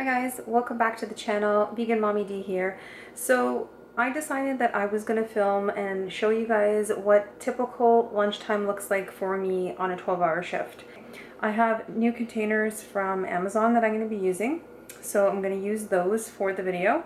guys, welcome back to the channel. Vegan Mommy D here. So I decided that I was going to film and show you guys what typical lunchtime looks like for me on a 12-hour shift. I have new containers from Amazon that I'm going to be using, so I'm going to use those for the video.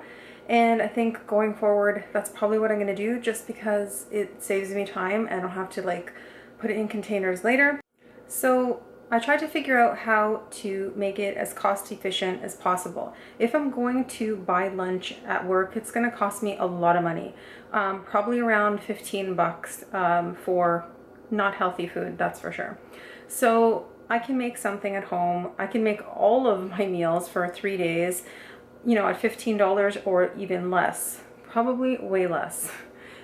And I think going forward, that's probably what I'm going to do, just because it saves me time and I don't have to like put it in containers later. So I tried to figure out how to make it as cost efficient as possible. If I'm going to buy lunch at work, it's going to cost me a lot of money, probably around 15 bucks for not healthy food, that's for sure. So I can make something at home. I can make all of my meals for 3 days, you know, at $15 or even less, probably way less.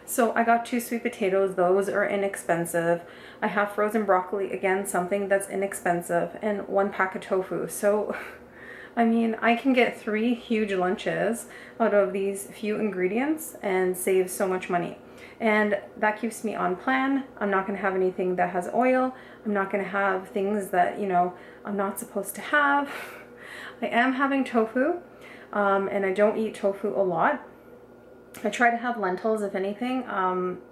So I got 2 sweet potatoes, those are inexpensive. I have frozen broccoli, again, something that's inexpensive, and 1 pack of tofu. So, I mean, I can get 3 huge lunches out of these few ingredients and save so much money. And that keeps me on plan. I'm not gonna have anything that has oil. I'm not gonna have things that, you know, I'm not supposed to have. I am having tofu, and I don't eat tofu a lot. I try to have lentils, if anything.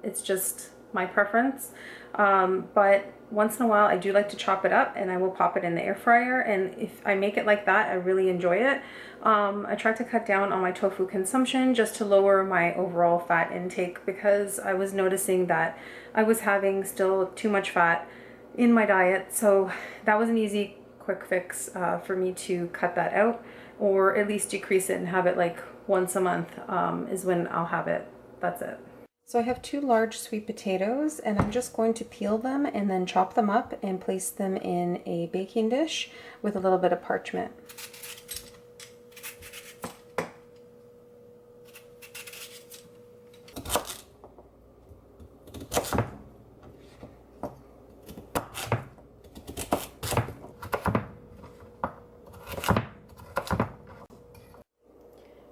It's just my preference. But once in a while, I do like to chop it up and I will pop it in the air fryer. And if I make it like that, I really enjoy it. I try to cut down on my tofu consumption just to lower my overall fat intake, because I was noticing that I was having still too much fat in my diet. So that was an easy, quick fix for me to cut that out, or at least decrease it and have it like once a month is when I'll have it. That's it. So I have 2 large sweet potatoes, and I'm just going to peel them and then chop them up and place them in a baking dish with a little bit of parchment.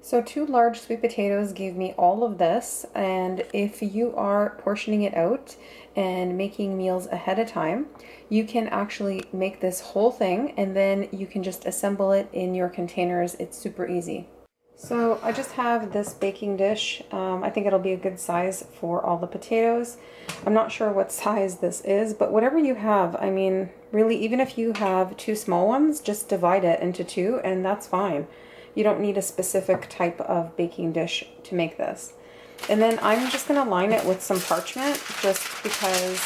So 2 large sweet potatoes gave me all of this, and if you are portioning it out and making meals ahead of time, you can actually make this whole thing and then you can just assemble it in your containers. It's super easy. So I just have this baking dish. I think it'll be a good size for all the potatoes. I'm not sure what size this is, but whatever you have, I mean, really, even if you have 2 small ones, just divide it into 2 and that's fine. You don't need a specific type of baking dish to make this. And then I'm just gonna line it with some parchment just because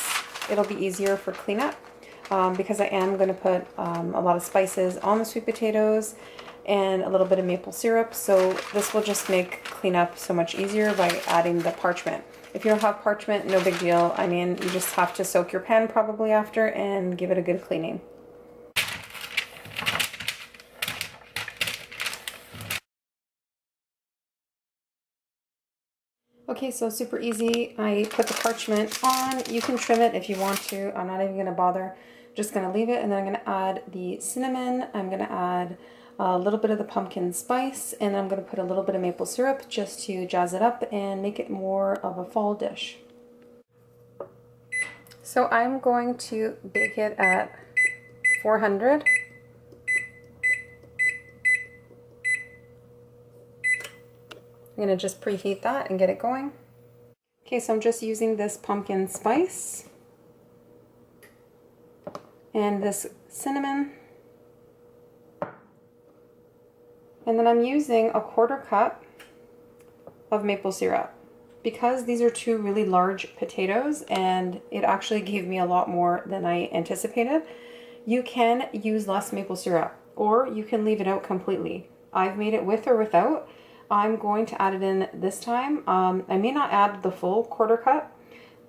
it'll be easier for cleanup, because I am gonna put a lot of spices on the sweet potatoes and a little bit of maple syrup. So this will just make cleanup so much easier by adding the parchment. If you don't have parchment, no big deal. I mean, you just have to soak your pan probably after and give it a good cleaning. Okay, so super easy. I put the parchment on. You can trim it if you want to. I'm not even gonna bother. Just gonna leave it, and then I'm gonna add the cinnamon. I'm gonna add a little bit of the pumpkin spice, and I'm gonna put a little bit of maple syrup just to jazz it up and make it more of a fall dish. So I'm going to bake it at 400. I'm going to just preheat that and get it going. Okay, so I'm just using this pumpkin spice and this cinnamon. And then I'm using a 1/4 cup of maple syrup. Because these are 2 really large potatoes and it actually gave me a lot more than I anticipated, you can use less maple syrup or you can leave it out completely. I've made it with or without. I'm going to add it in this time. I may not add the full 1/4 cup.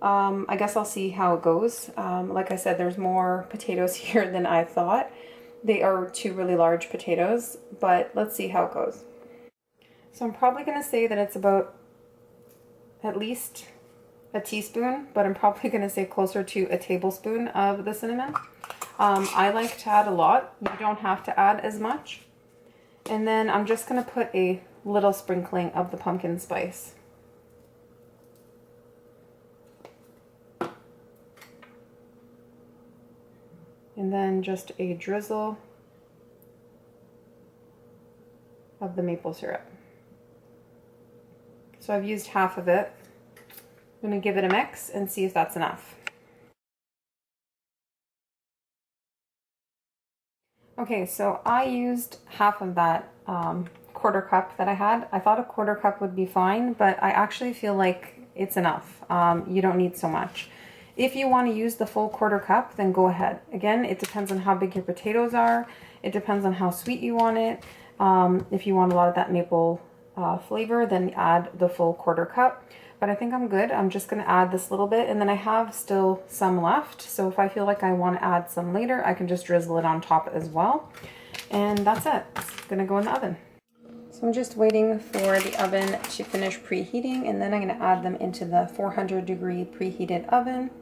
I guess I'll see how it goes. Like I said, there's more potatoes here than I thought. They are 2 really large potatoes, but let's see how it goes. So I'm probably going to say that it's about at least a teaspoon, but I'm probably going to say closer to a tablespoon of the cinnamon. I like to add a lot. You don't have to add as much. And then I'm just going to put a little sprinkling of the pumpkin spice. And then just a drizzle of the maple syrup. So I've used half of it. I'm going to give it a mix and see if that's enough. Okay, so I used half of that quarter cup that I had. I thought a quarter cup would be fine, but I actually feel like it's enough. You don't need so much. If you want to use the full quarter cup, then go ahead. Again, it depends on how big your potatoes are. It depends on how sweet you want it. If you want a lot of that maple flavor, then add the full quarter cup. But I think I'm good. I'm just going to add this little bit, and then I have still some left. So if I feel like I want to add some later, I can just drizzle it on top as well. And that's it. It's going to go in the oven. So I'm just waiting for the oven to finish preheating, and then I'm going to add them into the 400-degree preheated oven.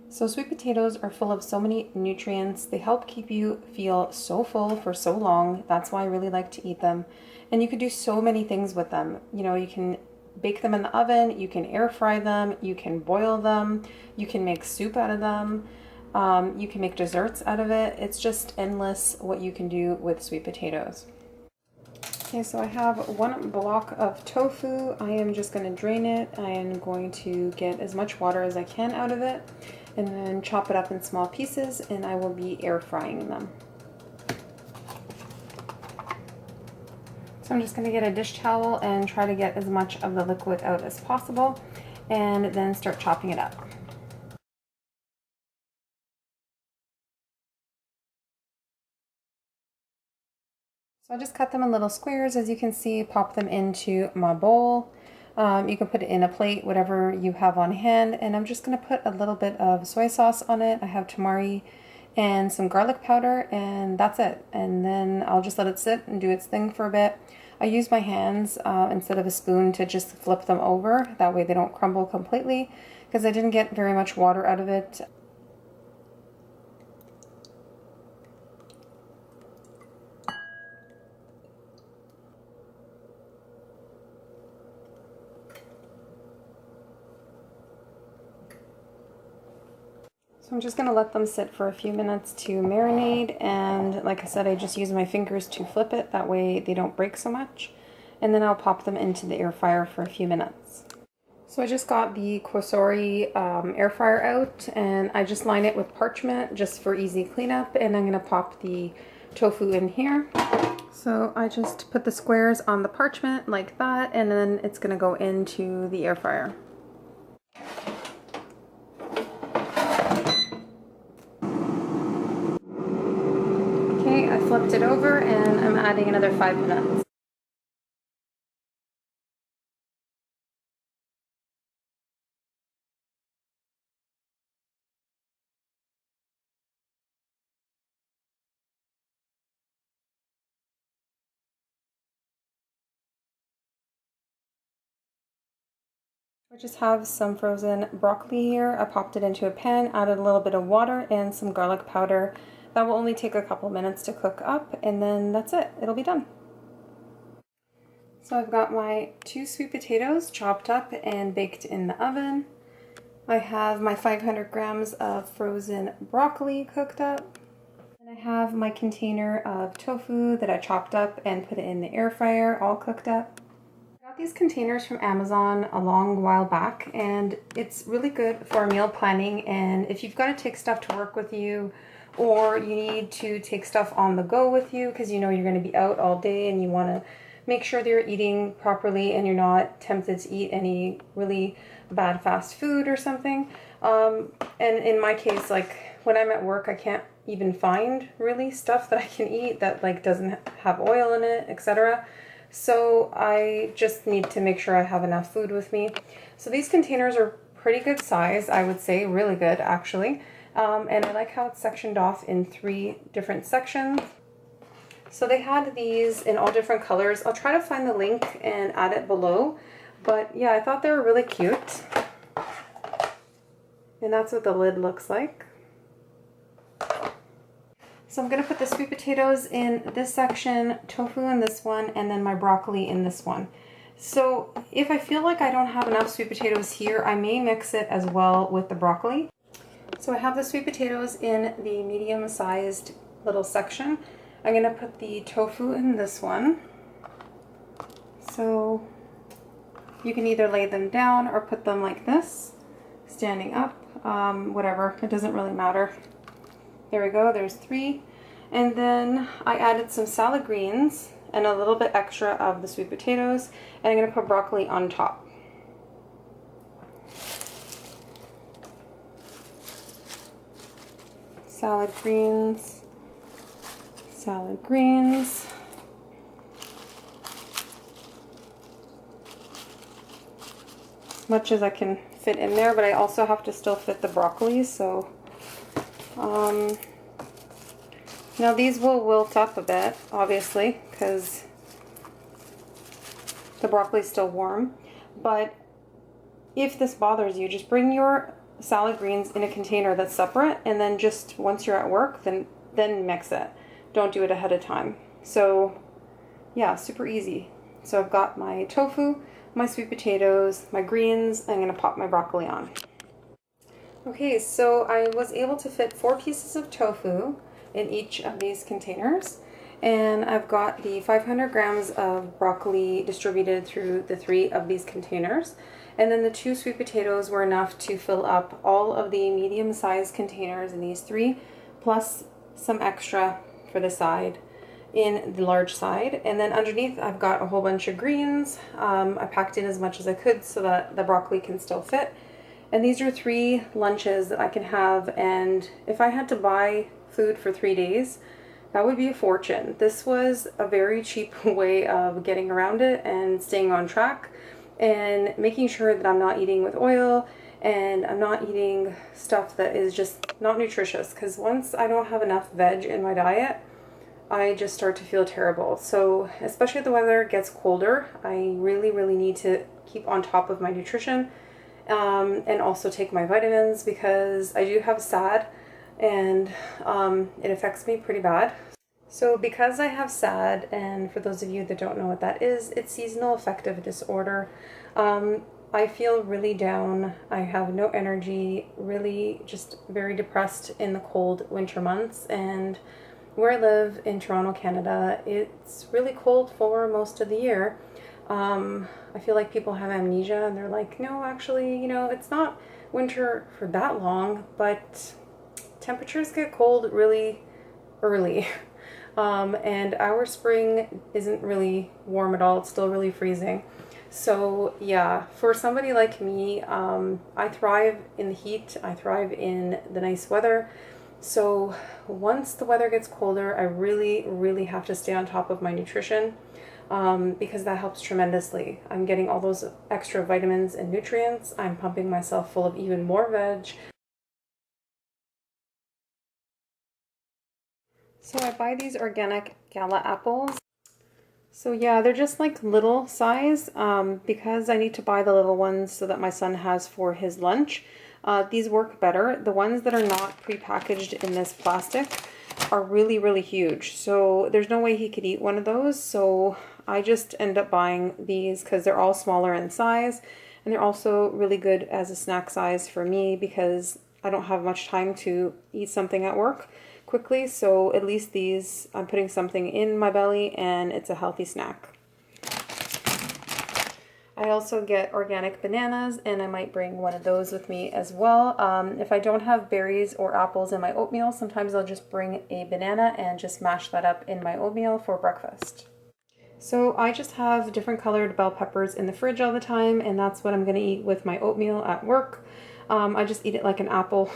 So sweet potatoes are full of so many nutrients. They help keep you feel so full for so long. That's why I really like to eat them. And you can do so many things with them. You know, you can bake them in the oven, you can air fry them, you can boil them, you can make soup out of them, you can make desserts out of it. It's just endless what you can do with sweet potatoes. Okay, so I have 1 block of tofu. I am just going to drain it. I am going to get as much water as I can out of it and then chop it up in small pieces, and I will be air frying them. So I'm just going to get a dish towel and try to get as much of the liquid out as possible, and then start chopping it up. So I just cut them in little squares, as you can see, pop them into my bowl. You can put it in a plate, whatever you have on hand, and I'm just going to put a little bit of soy sauce on it. I have tamari and some garlic powder, and that's it. And then I'll just let it sit and do its thing for a bit. I use my hands instead of a spoon to just flip them over. That way they don't crumble completely, because I didn't get very much water out of it. So I'm just going to let them sit for a few minutes to marinate, and like I said, I just use my fingers to flip it, that way they don't break so much, and then I'll pop them into the air fryer for a few minutes. So I just got the Calorie air fryer out, and I just line it with parchment just for easy cleanup, and I'm going to pop the tofu in here. So I just put the squares on the parchment like that, and then it's going to go into the air fryer. I flipped it over and I'm adding another 5 minutes. I just have some frozen broccoli here. I popped it into a pan, added a little bit of water and some garlic powder. That will only take a couple minutes to cook up, and then that's it. It'll be done. So I've got my 2 sweet potatoes chopped up and baked in the oven. I have my 500 grams of frozen broccoli cooked up. And I have my container of tofu that I chopped up and put it in the air fryer, all cooked up. I got these containers from Amazon a long while back, and it's really good for meal planning. And if you've got to take stuff to work with you, or you need to take stuff on the go with you because you know you're going to be out all day and you want to make sure that you're eating properly and you're not tempted to eat any really bad fast food or something. And in my case, like when I'm at work, I can't even find really stuff that I can eat that like doesn't have oil in it, etc. So I just need to make sure I have enough food with me. So these containers are pretty good size, I would say, really good actually. And I like how it's sectioned off in 3 different sections. So they had these in all different colors. I'll try to find the link and add it below. But yeah, I thought they were really cute. And that's what the lid looks like. So I'm going to put the sweet potatoes in this section, tofu in this one, and then my broccoli in this one. So if I feel like I don't have enough sweet potatoes here, I may mix it as well with the broccoli. So I have the sweet potatoes in the medium-sized little section. I'm going to put the tofu in this one. So you can either lay them down or put them like this, standing up, whatever, it doesn't really matter. There we go, there's 3. And then I added some salad greens and a little bit extra of the sweet potatoes, and I'm gonna put broccoli on top. Salad greens, salad greens. As much as I can fit in there, but I also have to still fit the broccoli, so now these will wilt up a bit, obviously, because the broccoli is still warm. But if this bothers you, just bring your salad greens in a container that's separate, and then just once you're at work, then mix it. Don't do it ahead of time. So yeah, super easy. So I've got my tofu, my sweet potatoes, my greens. I'm gonna pop my broccoli on. Okay, so I was able to fit 4 pieces of tofu in each of these containers, and I've got the 500 grams of broccoli distributed through the 3 of these containers, and then the 2 sweet potatoes were enough to fill up all of the medium-sized containers in these 3, plus some extra for the side in the large side. And then underneath I've got a whole bunch of greens. I packed in as much as I could so that the broccoli can still fit. And these are 3 lunches that I can have, and if I had to buy food for 3 days, that would be a fortune. This was a very cheap way of getting around it and staying on track and making sure that I'm not eating with oil and I'm not eating stuff that is just not nutritious, because once I don't have enough veg in my diet, I just start to feel terrible. So especially if the weather gets colder, I really need to keep on top of my nutrition, and also take my vitamins, because I do have SAD, and it affects me pretty bad. So because I have SAD, and for those of you that don't know what that is, it's seasonal affective disorder. I feel really down. I have no energy, really just very depressed in the cold winter months. And where I live in Toronto, Canada, it's really cold for most of the year. I feel like people have amnesia and they're like, no, actually, you know, it's not winter for that long, but temperatures get cold really early. And our spring isn't really warm at all. It's still really freezing. So yeah, for somebody like me, I thrive in the heat. I thrive in the nice weather. So once the weather gets colder, I really have to stay on top of my nutrition, because that helps tremendously. I'm getting all those extra vitamins and nutrients. I'm pumping myself full of even more veg. So I buy these organic gala apples. So yeah, they're just like little size, because I need to buy the little ones so that my son has for his lunch. These work better. The ones that are not prepackaged in this plastic are really huge. So there's no way he could eat one of those. So I just end up buying these because they're all smaller in size, and they're also really good as a snack size for me because I don't have much time to eat something at work quickly. So at least these, I'm putting something in my belly and it's a healthy snack. I also get organic bananas, and I might bring one of those with me as well. If I don't have berries or apples in my oatmeal, sometimes I'll just bring a banana and just mash that up in my oatmeal for breakfast. So I just have different colored bell peppers in the fridge all the time, and that's what I'm going to eat with my oatmeal at work. I just eat it like an apple.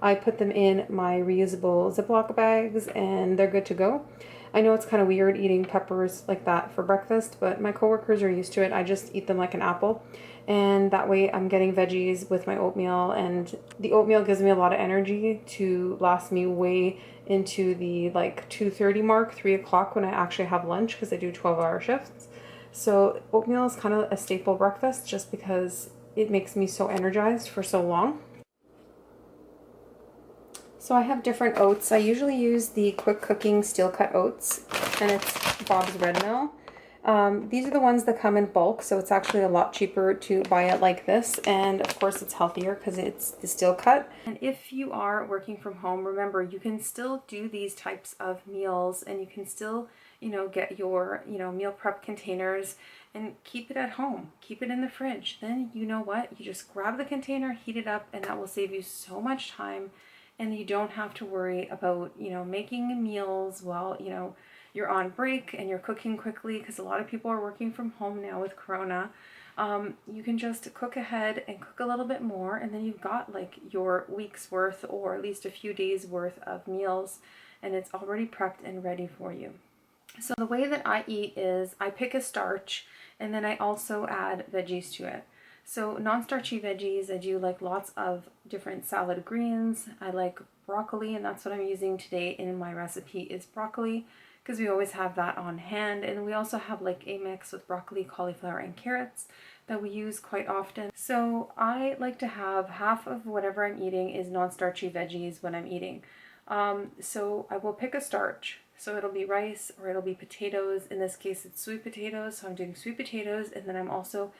I put them in my reusable Ziploc bags and they're good to go. I know it's kind of weird eating peppers like that for breakfast, but my coworkers are used to it. I just eat them like an apple, and that way I'm getting veggies with my oatmeal, and the oatmeal gives me a lot of energy to last me way into the like 2:30 mark, 3 o'clock when I actually have lunch, because I do 12-hour shifts. So oatmeal is kind of a staple breakfast just because it makes me so energized for so long. So I have different oats. I usually use the quick cooking steel cut oats, and it's Bob's Red Mill. These are the ones that come in bulk, so it's actually a lot cheaper to buy it like this, and of course it's healthier because it's the steel cut. And if you are working from home, remember you can still do these types of meals, and you can still, get your, meal prep containers and keep it at home. Keep it in the fridge. Then you know what? You just grab the container, heat it up, and that will save you so much time, and you don't have to worry about, making meals while, you're on break and you're cooking quickly, because a lot of people are working from home now with Corona. You can just cook ahead and cook a little bit more, and then you've got like your week's worth or at least a few days worth of meals, and it's already prepped and ready for you. So the way that I eat is I pick a starch and then I also add veggies to it. So non-starchy veggies, I do like lots of different salad greens. I like broccoli, and that's what I'm using today in my recipe is broccoli, because we always have that on hand. And we also have like a mix with broccoli, cauliflower, and carrots that we use quite often. So I like to have half of whatever I'm eating is non-starchy veggies when I'm eating. So I will pick a starch. So it'll be rice or it'll be potatoes. In this case, it's sweet potatoes. So I'm doing sweet potatoes, and then I'm also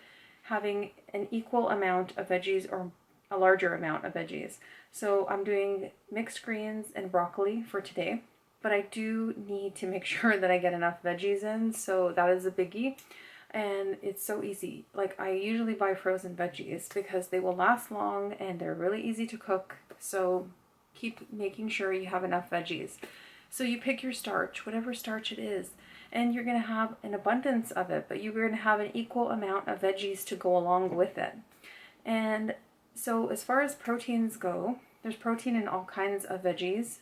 having an equal amount of veggies or a larger amount of veggies. So I'm doing mixed greens and broccoli for today, but I do need to make sure that I get enough veggies in. So that is a biggie. And it's so easy. Like, I usually buy frozen veggies because they will last long and they're really easy to cook. So keep making sure you have enough veggies. So you pick your starch, whatever starch it is, and you're going to have an abundance of it, but you're going to have an equal amount of veggies to go along with it. And so as far as proteins go, there's protein in all kinds of veggies.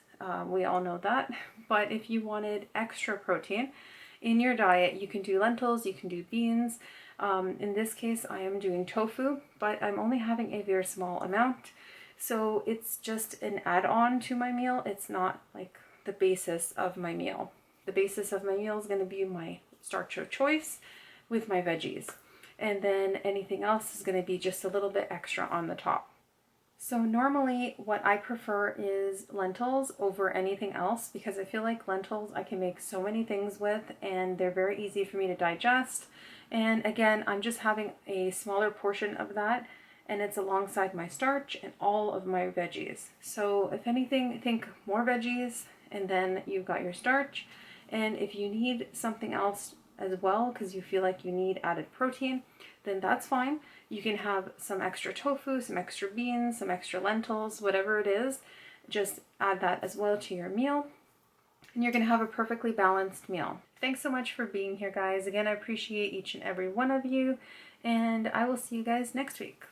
We all know that. But if you wanted extra protein in your diet, you can do lentils, you can do beans. In this case, I am doing tofu, but I'm only having a very small amount. So it's just an add-on to my meal. It's not like the basis of my meal. The basis of my meal is going to be my starch of choice with my veggies. And then anything else is going to be just a little bit extra on the top. So normally what I prefer is lentils over anything else, because I feel like lentils I can make so many things with, and they're very easy for me to digest. And again, I'm just having a smaller portion of that, and it's alongside my starch and all of my veggies. So if anything, think more veggies, and then you've got your starch. And if you need something else as well, because you feel like you need added protein, then that's fine. You can have some extra tofu, some extra beans, some extra lentils, whatever it is. Just add that as well to your meal, and you're going to have a perfectly balanced meal. Thanks so much for being here, guys. Again, I appreciate each and every one of you, and I will see you guys next week.